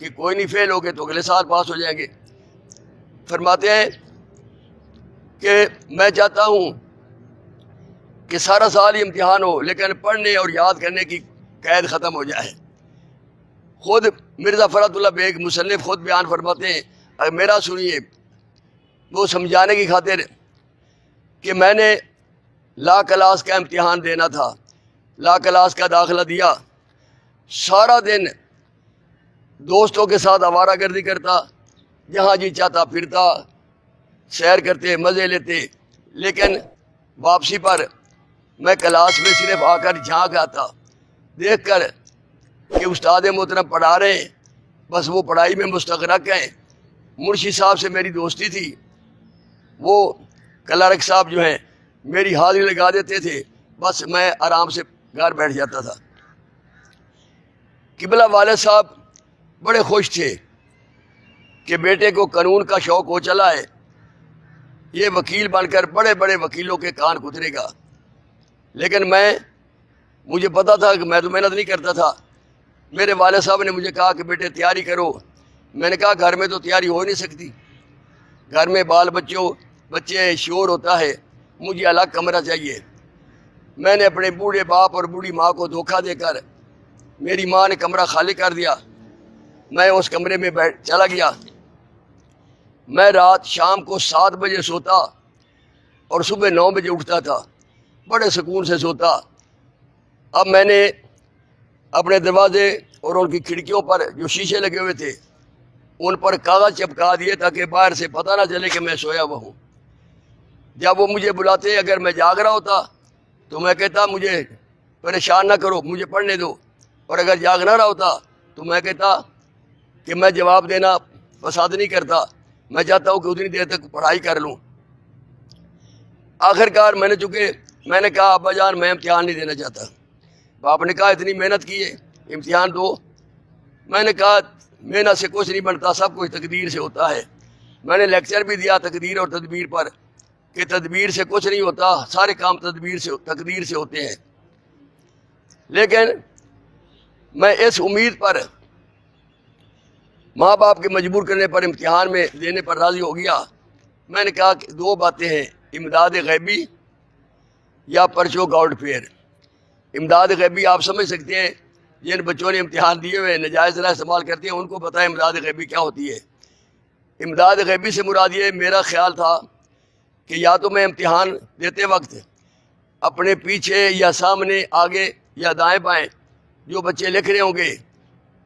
کہ کوئی نہیں، فیل ہو گئے تو اگلے سال پاس ہو جائیں گے۔ فرماتے ہیں کہ میں چاہتا ہوں کہ سارا سال ہی امتحان ہو لیکن پڑھنے اور یاد کرنے کی قید ختم ہو جائے۔ خود مرزا فرات اللہ بیگ مصنف خود بیان فرماتے ہیں، اگر میرا سنیے، وہ سمجھانے کی خاطر کہ میں نے لا کلاس کا امتحان دینا تھا، لا کلاس کا داخلہ دیا، سارا دن دوستوں کے ساتھ آوارہ گردی کرتا، جہاں جی چاہتا پھرتا، سیر کرتے، مزے لیتے، لیکن واپسی پر میں کلاس میں صرف آ کر جھانک آتا، دیکھ کر کہ استاد محترم پڑھا رہے ہیں، بس وہ پڑھائی میں مستغرق ہیں۔ مرشد صاحب سے میری دوستی تھی، وہ کلرک صاحب جو ہیں میری حاضری لگا دیتے تھے، بس میں آرام سے گھر بیٹھ جاتا تھا۔ قبلہ والد صاحب بڑے خوش تھے کہ بیٹے کو قانون کا شوق ہو چلا ہے، یہ وکیل بن کر بڑے بڑے وکیلوں کے کان کترے گا، لیکن مجھے پتا تھا کہ میں تو محنت نہیں کرتا تھا۔ میرے والد صاحب نے مجھے کہا کہ بیٹے تیاری کرو، میں نے کہا گھر میں تو تیاری ہو نہیں سکتی، گھر میں بچے شور ہوتا ہے، مجھے الگ کمرہ چاہیے۔ میں نے اپنے بوڑھے باپ اور بوڑھی ماں کو دھوکہ دے کر میری ماں نے کمرہ خالی کر دیا، میں اس کمرے میں چلا گیا۔ میں رات شام کو 7 بجے سوتا اور صبح 9 بجے اٹھتا تھا، بڑے سکون سے سوتا۔ اب میں نے اپنے دروازے اور ان کی کھڑکیوں پر جو شیشے لگے ہوئے تھے ان پر کاغذ چپکا دیے تاکہ باہر سے پتہ نہ چلے کہ میں سویا ہوا ہوں۔ جب وہ مجھے بلاتے، اگر میں جاگ رہا ہوتا تو میں کہتا مجھے پریشان نہ کرو، مجھے پڑھنے دو، اور اگر جاگ نہ رہا ہوتا تو میں کہتا کہ میں جواب دینا پسند نہیں کرتا، میں چاہتا ہوں کہ اتنی دیر تک پڑھائی کر لوں۔ آخرکار میں نے کہا ابا جان میں امتحان نہیں دینا چاہتا۔ باپ نے کہا اتنی محنت کی ہے، امتحان دو۔ میں نے کہا محنت سے کچھ نہیں بنتا، سب کچھ تقدیر سے ہوتا ہے۔ میں نے لیکچر بھی دیا تقدیر اور تدبیر پر کہ تدبیر سے کچھ نہیں ہوتا، سارے کام تقدیر سے ہوتے ہیں۔ لیکن میں اس امید پر ماں باپ کے مجبور کرنے پر امتحان میں دینے پر راضی ہو گیا۔ میں نے کہا کہ 2 باتیں ہیں، امداد غیبی یا پرچو گاؤڈ فیئر۔ امداد غیبی آپ سمجھ سکتے ہیں، جن بچوں نے امتحان دیے ہوئے نجائز طرح استعمال کرتے ہیں ان کو پتہ ہے امداد غیبی کیا ہوتی ہے۔ امداد غیبی سے مراد یہ میرا خیال تھا کہ یا تو میں امتحان دیتے وقت اپنے پیچھے یا سامنے، آگے یا دائیں بائیں جو بچے لکھ رہے ہوں گے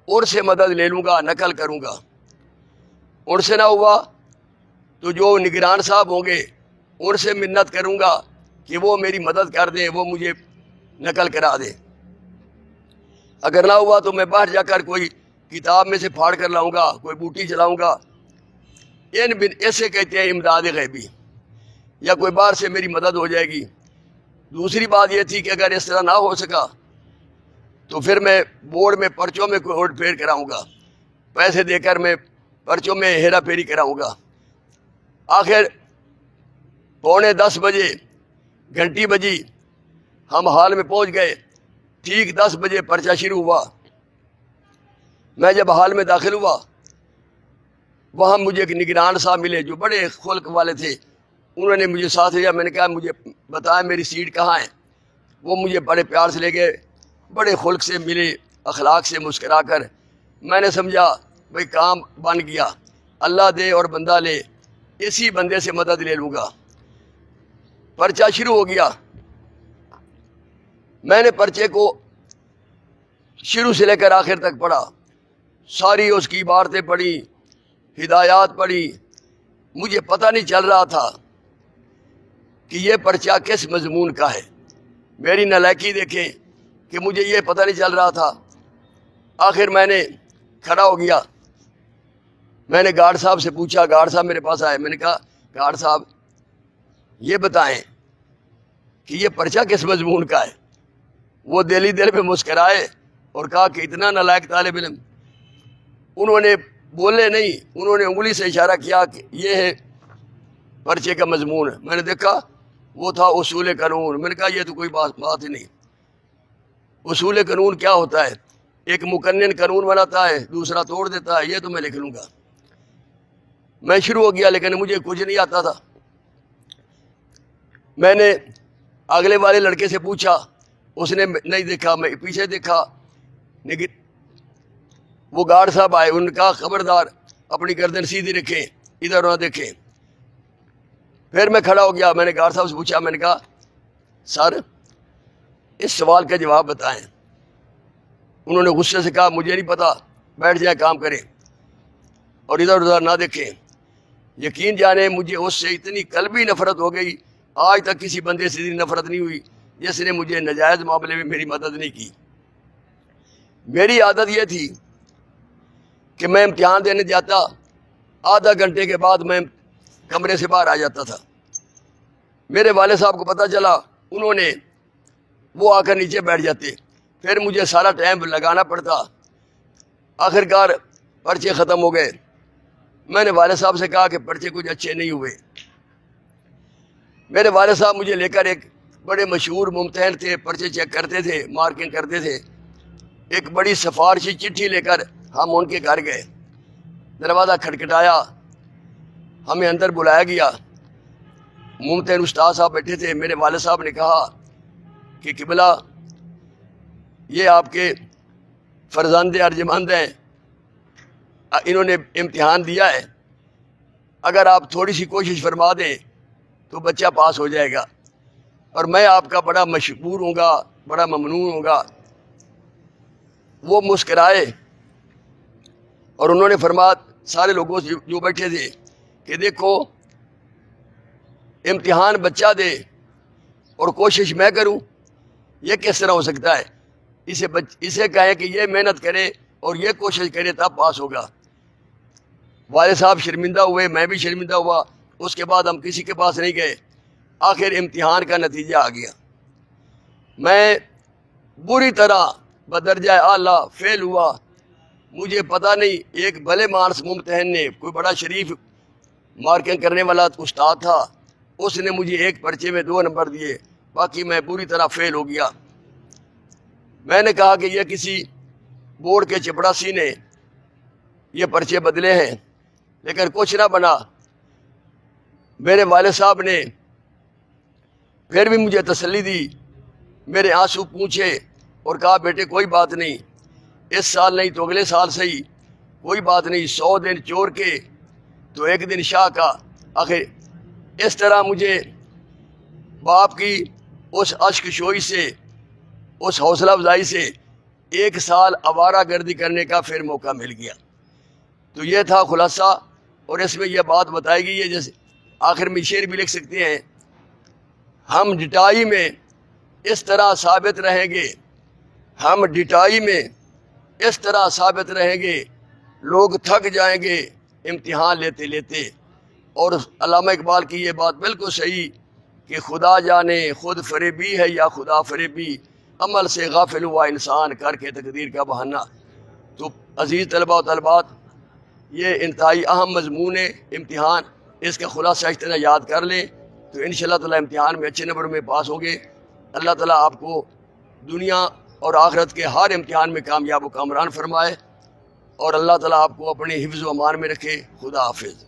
ان سے مدد لے لوں گا، نقل کروں گا۔ ان سے نہ ہوا تو جو نگران صاحب ہوں گے ان سے منت کروں گا کہ وہ میری مدد کر دیں، وہ مجھے نقل کرا دیں۔ اگر نہ ہوا تو میں باہر جا کر کوئی کتاب میں سے پھاڑ کر لاؤں گا، کوئی بوٹی چلاؤں گا۔ ایسے کہتے ہیں امداد غیبی، یا کوئی باہر سے میری مدد ہو جائے گی۔ دوسری بات یہ تھی کہ اگر اس طرح نہ ہو سکا تو پھر میں بورڈ میں پرچوں میں کوئی الٹ پھیر کراؤں گا، پیسے دے کر میں پرچوں میں ہیرا پھیری کراؤں گا۔ آخر 9:45 بجے گھنٹی بجی، ہم ہال میں پہنچ گئے، ٹھیک 10 بجے پرچہ شروع ہوا۔ میں جب ہال میں داخل ہوا وہاں مجھے ایک نگران صاحب ملے جو بڑے خلق والے تھے، انہوں نے مجھے ساتھ لیا۔ میں نے کہا مجھے بتائیں میری سیٹ کہاں ہے۔ وہ مجھے بڑے پیار سے لے گئے، بڑے خلق سے ملے، اخلاق سے مسکرا کر۔ میں نے سمجھا بھئی کام بن گیا، اللہ دے اور بندہ لے، اسی بندے سے مدد لے لوں گا۔ پرچہ شروع ہو گیا۔ میں نے پرچے کو شروع سے لے کر آخر تک پڑھا، ساری اس کی عبارتیں پڑھی، ہدایات پڑھی۔ مجھے پتہ نہیں چل رہا تھا کہ یہ پرچہ کس مضمون کا ہے۔ میری نالائکی دیکھیں کہ مجھے یہ پتہ نہیں چل رہا تھا۔ آخر میں نے کھڑا ہو گیا، میں نے گارڈ صاحب سے پوچھا، گارڈ صاحب میرے پاس آئے۔ میں نے کہا گارڈ صاحب یہ بتائیں کہ یہ پرچہ کس مضمون کا ہے۔ وہ دل ہی دل میں مسکرائے اور کہا کہ اتنا نالائق طالب علم۔ انہوں نے بولے نہیں، انہوں نے انگلی سے اشارہ کیا کہ یہ ہے پرچے کا مضمون۔ میں نے دیکھا وہ تھا اصول قانون۔ میں نے کہا یہ تو کوئی بات ہی نہیں، اصول قانون کیا ہوتا ہے؟ ایک مقنن قانون بناتا ہے، دوسرا توڑ دیتا ہے، یہ تو میں لکھ لوں گا۔ میں شروع ہو گیا لیکن مجھے کچھ نہیں آتا تھا۔ میں نے اگلے والے لڑکے سے پوچھا، اس نے نہیں دیکھا، میں پیچھے دیکھا، لیکن وہ گارڈ صاحب آئے، ان کا خبردار اپنی گردن سیدھی رکھیں، ادھر نہ دیکھیں۔ پھر میں کھڑا ہو گیا، میں نے گارڈ صاحب سے پوچھا، میں نے کہا سر اس سوال کا جواب بتائیں۔ انہوں نے غصے سے کہا مجھے نہیں پتا، بیٹھ جائیں کام کریں اور ادھر ادھر نہ دیکھیں۔ یقین جانے مجھے اس سے اتنی قلبی نفرت ہو گئی، آج تک کسی بندے سے اتنی نفرت نہیں ہوئی جس نے مجھے ناجائز معاملے میں میری مدد نہیں کی۔ میری عادت یہ تھی کہ میں امتحان دینے جاتا، آدھا گھنٹے کے بعد میں کمرے سے باہر آ جاتا تھا۔ میرے والد صاحب کو پتہ چلا، انہوں نے وہ آ کر نیچے بیٹھ جاتے، پھر مجھے سارا ٹائم لگانا پڑتا۔ آخرکار پرچے ختم ہو گئے۔ میں نے والد صاحب سے کہا کہ پرچے کچھ اچھے نہیں ہوئے۔ میرے والد صاحب مجھے لے کر ایک بڑے مشہور ممتحن تھے، پرچے چیک کرتے تھے، مارکنگ کرتے تھے، ایک بڑی سفارشی چٹھی لے کر ہم ان کے گھر گئے۔ دروازہ کھٹکھٹایا، ہمیں اندر بلایا گیا۔ ممتحن استاد صاحب بیٹھے تھے۔ میرے والد صاحب نے کہا کہ قبلہ یہ آپ کے فرزند ارجمند ہیں، انہوں نے امتحان دیا ہے، اگر آپ تھوڑی سی کوشش فرما دیں تو بچہ پاس ہو جائے گا، اور میں آپ کا بڑا مشکور ہوں گا، بڑا ممنون ہوں گا۔ وہ مسکرائے اور انہوں نے فرمایا سارے لوگوں سے جو بیٹھے تھے کہ دیکھو امتحان بچہ دے اور کوشش میں کروں، یہ کس طرح ہو سکتا ہے؟ اسے کہیں کہ یہ محنت کرے اور یہ کوشش کرے تب پاس ہوگا۔ والد صاحب شرمندہ ہوئے، میں بھی شرمندہ ہوا۔ اس کے بعد ہم کسی کے پاس نہیں گئے۔ آخر امتحان کا نتیجہ آ گیا، میں بری طرح بدرجہ اعلیٰ فیل ہوا۔ مجھے پتہ نہیں، ایک بھلے مانس ممتحن نے، کوئی بڑا شریف مارکنگ کرنے والا استاد تھا، اس نے مجھے ایک پرچے میں 2 نمبر دیے، باقی میں بری طرح فیل ہو گیا۔ میں نے کہا کہ یہ کسی بورڈ کے چپڑاسی نے یہ پرچے بدلے ہیں، لیکن کچھ نہ بنا۔ میرے والد صاحب نے پھر بھی مجھے تسلی دی، میرے آنسو پوچھے اور کہا بیٹے کوئی بات نہیں، اس سال نہیں تو اگلے سال صحیح، کوئی بات نہیں، 100 دن چور کے تو ایک دن شاہ کا۔ آخر اس طرح مجھے باپ کی اس اشک شوئی سے، اس حوصلہ افزائی سے 1 سال آوارہ گردی کرنے کا پھر موقع مل گیا۔ تو یہ تھا خلاصہ، اور اس میں یہ بات بتائی گئی ہے، جیسے آخر میں شعر بھی لکھ سکتے ہیں، ہم ڈٹائی میں اس طرح ثابت رہیں گے، ہم ڈٹائی میں اس طرح ثابت رہیں گے، لوگ تھک جائیں گے امتحان لیتے لیتے۔ اور علامہ اقبال کی یہ بات بالکل صحیح کہ خدا جانے خود فریبی ہے یا خدا فریبی، عمل سے غافل ہوا انسان کر کے تقدیر کا بہانہ۔ تو عزیز طلباء و طالبات، یہ انتہائی اہم مضمون ہے امتحان، اس کا خلاصہ اس طرح یاد کر لیں تو انشاءاللہ تعالی امتحان میں اچھے نمبر میں پاس ہوں گے۔ اللہ تعالیٰ آپ کو دنیا اور آخرت کے ہر امتحان میں کامیاب و کامران فرمائے، اور اللہ تعالیٰ آپ کو اپنے حفظ و امان میں رکھے۔ خدا حافظ۔